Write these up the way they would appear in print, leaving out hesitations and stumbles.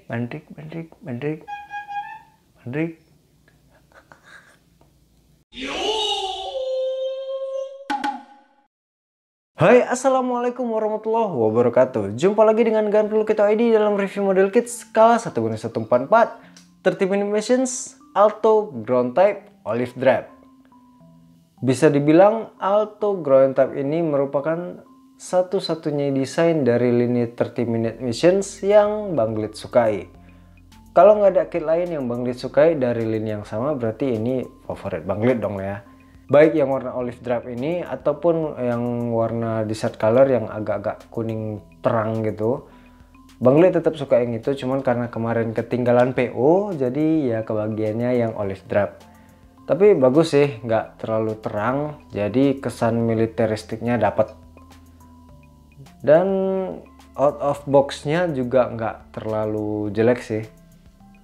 Bandrik, bandrik, bandrik, bandrik. Hai, assalamualaikum warahmatullahi wabarakatuh. Jumpa lagi dengan Gandrul Kita ID dalam review model kit skala 1x144 30 Animations Alto Ground Type Olive Drab. Bisa dibilang Alto Ground Type ini merupakan satu-satunya desain dari lini 30 Minute Missions yang Bang Glid sukai. Kalau nggak ada kit lain yang Bang Glid sukai dari lini yang sama, berarti ini favorit Bang Glid dong ya. Baik yang warna olive drab ini ataupun yang warna desert color yang agak-agak kuning terang gitu, Bang Glid tetap suka yang itu. Cuman karena kemarin ketinggalan PO, jadi ya kebagiannya yang olive drab. Tapi bagus sih, nggak terlalu terang, jadi kesan militeristiknya dapat. Dan out of box-nya juga nggak terlalu jelek sih.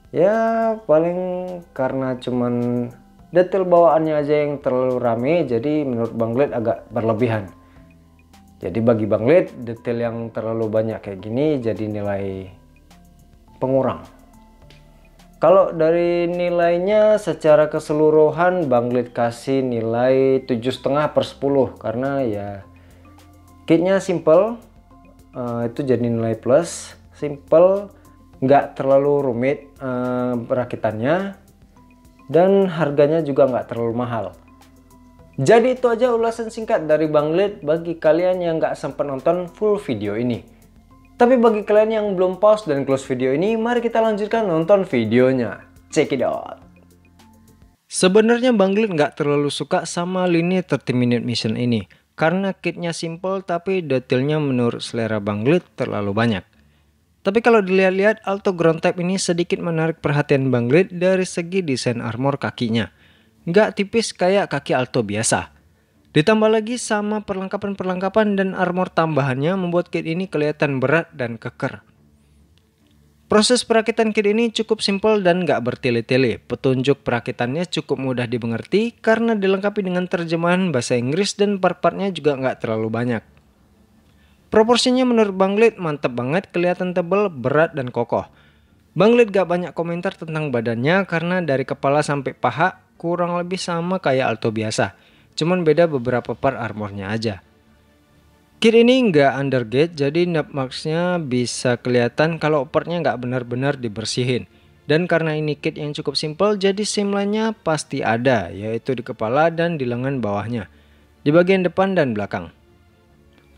Ya paling karena cuman detail bawaannya aja yang terlalu rame, jadi menurut Bang Glid agak berlebihan. Jadi bagi Bang Glid, detail yang terlalu banyak kayak gini jadi nilai pengurang. Kalau dari nilainya secara keseluruhan Bang Glid kasih nilai 7,5/10 karena ya kitnya simple, itu jadi nilai plus. Simple, nggak terlalu rumit perakitannya, dan harganya juga nggak terlalu mahal. Jadi itu aja ulasan singkat dari Bang Glid bagi kalian yang nggak sempat nonton full video ini. Tapi bagi kalian yang belum pause dan close video ini, mari kita lanjutkan nonton videonya. Check it out. Sebenarnya Bang Glid nggak terlalu suka sama lini 30 Minute Mission ini karena kitnya simple tapi detailnya menurut selera Bang Glid terlalu banyak. Tapi kalau dilihat-lihat, Alto Ground Type ini sedikit menarik perhatian Bang Glid dari segi desain armor kakinya. Nggak tipis kayak kaki Alto biasa. Ditambah lagi sama perlengkapan-perlengkapan dan armor tambahannya membuat kit ini kelihatan berat dan keker. Proses perakitan kit ini cukup simpel dan nggak bertele-tele. Petunjuk perakitannya cukup mudah dimengerti karena dilengkapi dengan terjemahan bahasa Inggris dan part-partnya juga nggak terlalu banyak. Proporsinya menurut Bang Glid mantap banget, kelihatan tebal, berat, dan kokoh. Bang Glid gak banyak komentar tentang badannya karena dari kepala sampai paha kurang lebih sama kayak Alto biasa. Cuman beda beberapa part armornya aja. Kit ini nggak undergate, jadi nub marksnya bisa kelihatan kalau partnya nggak benar-benar dibersihin. Dan karena ini kit yang cukup simple, jadi seamline-nya pasti ada, yaitu di kepala dan di lengan bawahnya, di bagian depan dan belakang.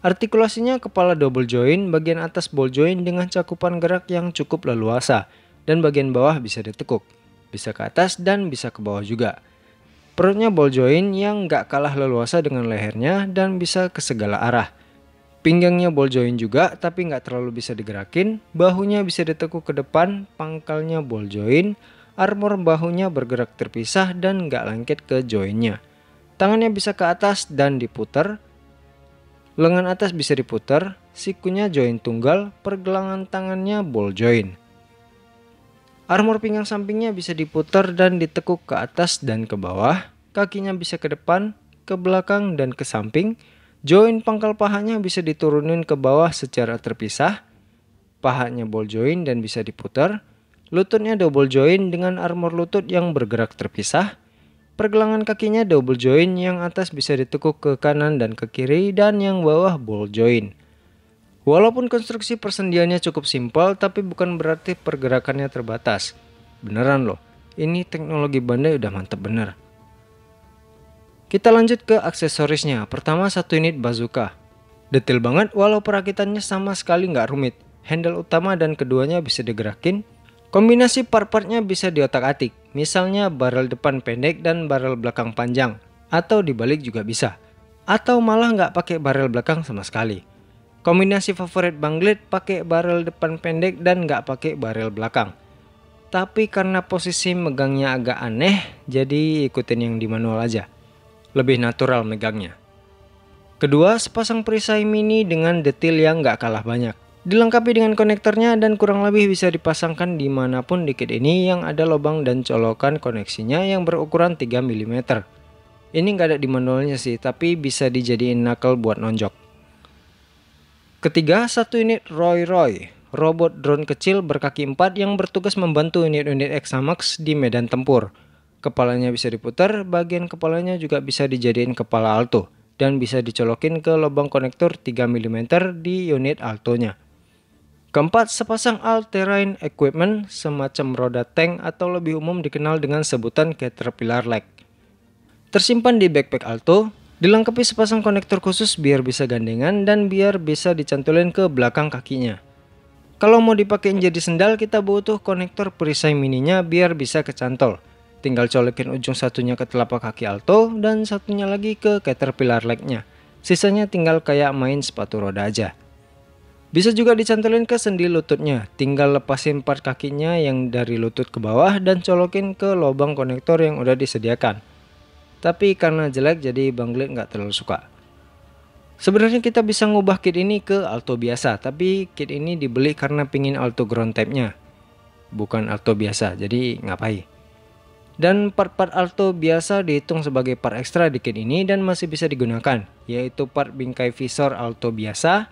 Artikulasinya kepala double joint, bagian atas ball joint dengan cakupan gerak yang cukup leluasa, dan bagian bawah bisa ditekuk, bisa ke atas dan bisa ke bawah juga. Perutnya ball joint yang nggak kalah leluasa dengan lehernya dan bisa ke segala arah. Pinggangnya ball joint juga tapi nggak terlalu bisa digerakin, bahunya bisa ditekuk ke depan, pangkalnya ball joint, armor bahunya bergerak terpisah dan nggak lengket ke jointnya. Tangannya bisa ke atas dan diputar, lengan atas bisa diputar, sikunya joint tunggal, pergelangan tangannya ball joint. Armor pinggang sampingnya bisa diputar dan ditekuk ke atas dan ke bawah, kakinya bisa ke depan, ke belakang dan ke samping. Joint pangkal pahanya bisa diturunin ke bawah secara terpisah, pahanya ball joint dan bisa diputar, lututnya double joint dengan armor lutut yang bergerak terpisah, pergelangan kakinya double joint yang atas bisa ditekuk ke kanan dan ke kiri dan yang bawah ball joint. Walaupun konstruksi persendiannya cukup simpel, tapi bukan berarti pergerakannya terbatas. Beneran loh, ini teknologi Bandai udah mantep bener. Kita lanjut ke aksesorisnya. Pertama, satu unit bazooka. Detail banget walau perakitannya sama sekali nggak rumit. Handle utama dan keduanya bisa digerakin. Kombinasi part-partnya bisa diotak-atik. Misalnya barrel depan pendek dan barrel belakang panjang. Atau dibalik juga bisa. Atau malah nggak pakai barrel belakang sama sekali. Kombinasi favorit Bang Glid pakai barrel depan pendek dan nggak pakai barrel belakang. Tapi karena posisi megangnya agak aneh, jadi ikutin yang di manual aja. Lebih natural megangnya. Kedua, sepasang perisai mini dengan detail yang nggak kalah banyak. Dilengkapi dengan konektornya dan kurang lebih bisa dipasangkan dimanapun di kit ini yang ada lubang dan colokan koneksinya yang berukuran 3 mm. Ini nggak ada di manualnya sih, tapi bisa dijadiin knuckle buat nonjok. Ketiga, satu unit Roy Roy. robot drone kecil berkaki 4 yang bertugas membantu unit-unit Examax di medan tempur. Kepalanya bisa diputar, bagian kepalanya juga bisa dijadiin kepala Alto, dan bisa dicolokin ke lubang konektor 3 mm di unit Altonya. Keempat, sepasang all-terrain equipment semacam roda tank atau lebih umum dikenal dengan sebutan Caterpillar leg. Tersimpan di backpack Alto, dilengkapi sepasang konektor khusus biar bisa gandengan dan biar bisa dicantolin ke belakang kakinya. Kalau mau dipakein jadi sendal, kita butuh konektor perisai mininya biar bisa kecantol. Tinggal colokin ujung satunya ke telapak kaki Alto dan satunya lagi ke Caterpillar leg-nya. Sisanya tinggal kayak main sepatu roda aja. Bisa juga dicantolin ke sendi lututnya, tinggal lepasin part kakinya yang dari lutut ke bawah dan colokin ke lubang konektor yang udah disediakan. Tapi karena jelek jadi Bang Glid nggak terlalu suka. Sebenarnya kita bisa ngubah kit ini ke Alto biasa, tapi kit ini dibeli karena pingin Alto ground type-nya, bukan Alto biasa, jadi ngapain. Dan part-part Alto biasa dihitung sebagai part ekstra di kit ini dan masih bisa digunakan, yaitu part bingkai visor Alto biasa,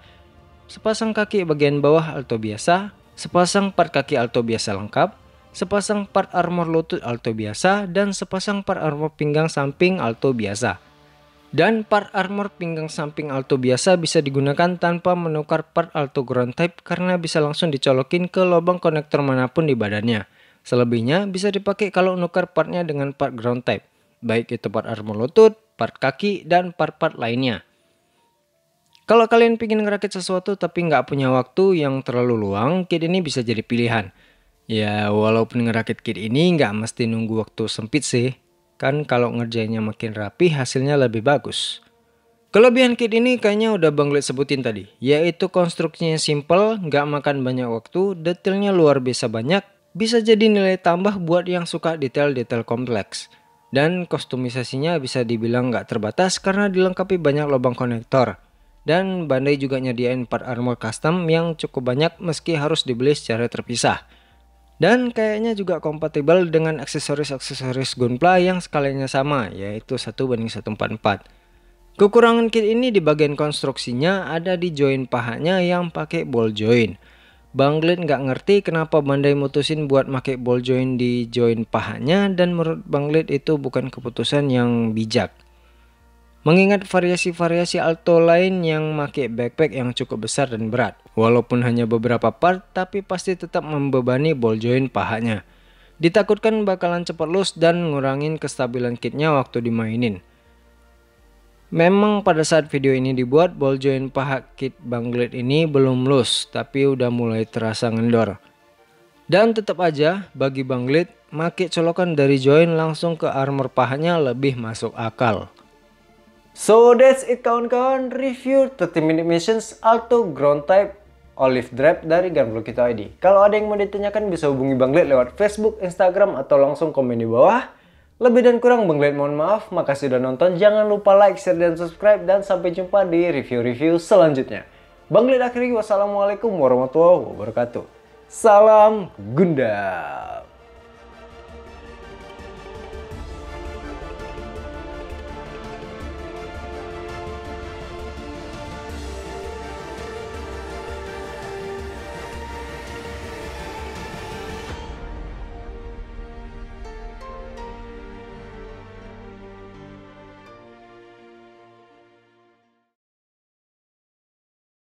sepasang kaki bagian bawah Alto biasa, sepasang part kaki Alto biasa lengkap, sepasang part armor lutut Alto biasa, dan sepasang part armor pinggang samping Alto biasa. Dan part armor pinggang samping Alto biasa bisa digunakan tanpa menukar part Alto ground type karena bisa langsung dicolokin ke lubang konektor manapun di badannya. Selebihnya bisa dipakai kalau nukar partnya dengan part ground type, baik itu part armor lutut, part kaki, dan part-part lainnya. Kalau kalian ingin ngerakit sesuatu tapi nggak punya waktu yang terlalu luang, kit ini bisa jadi pilihan. Ya walaupun ngerakit kit ini nggak mesti nunggu waktu sempit sih. Kan kalau ngerjainnya makin rapi hasilnya lebih bagus. Kelebihan kit ini kayaknya udah Bang Glid sebutin tadi. Yaitu konstruksinya simple, nggak makan banyak waktu, detailnya luar biasa banyak. Bisa jadi nilai tambah buat yang suka detail-detail kompleks. Dan kostumisasinya bisa dibilang nggak terbatas karena dilengkapi banyak lubang konektor. Dan Bandai juga nyediain part armor custom yang cukup banyak meski harus dibeli secara terpisah. Dan kayaknya juga kompatibel dengan aksesoris-aksesoris Gunpla yang skalinya sama, yaitu 1:144. Kekurangan kit ini di bagian konstruksinya ada di join pahanya yang pakai ball join. Bang Glid nggak ngerti kenapa Bandai mutusin buat pakai ball join di join pahanya, dan menurut Bang Glid itu bukan keputusan yang bijak. Mengingat variasi-variasi Alto lain yang pakai backpack yang cukup besar dan berat. Walaupun hanya beberapa part, tapi pasti tetap membebani ball joint pahanya. Ditakutkan bakalan cepat loose dan ngurangin kestabilan kitnya waktu dimainin. Memang pada saat video ini dibuat, ball joint paha kit Bang Glid ini belum loose, tapi udah mulai terasa ngendor. Dan tetap aja, bagi Bang Glid, make colokan dari join langsung ke armor pahanya lebih masuk akal. So that's it kawan-kawan, review 30-minute missions Alto ground type olive drab dari Gunpla ID. Kalau ada yang mau ditanyakan bisa hubungi Bang Glid lewat Facebook, Instagram, atau langsung komen di bawah. Lebih dan kurang Bang Glid mohon maaf, makasih udah nonton, jangan lupa like, share, dan subscribe, dan sampai jumpa di review-review selanjutnya. Bang Glid akhiri, wassalamualaikum warahmatullahi wabarakatuh. Salam Gundam.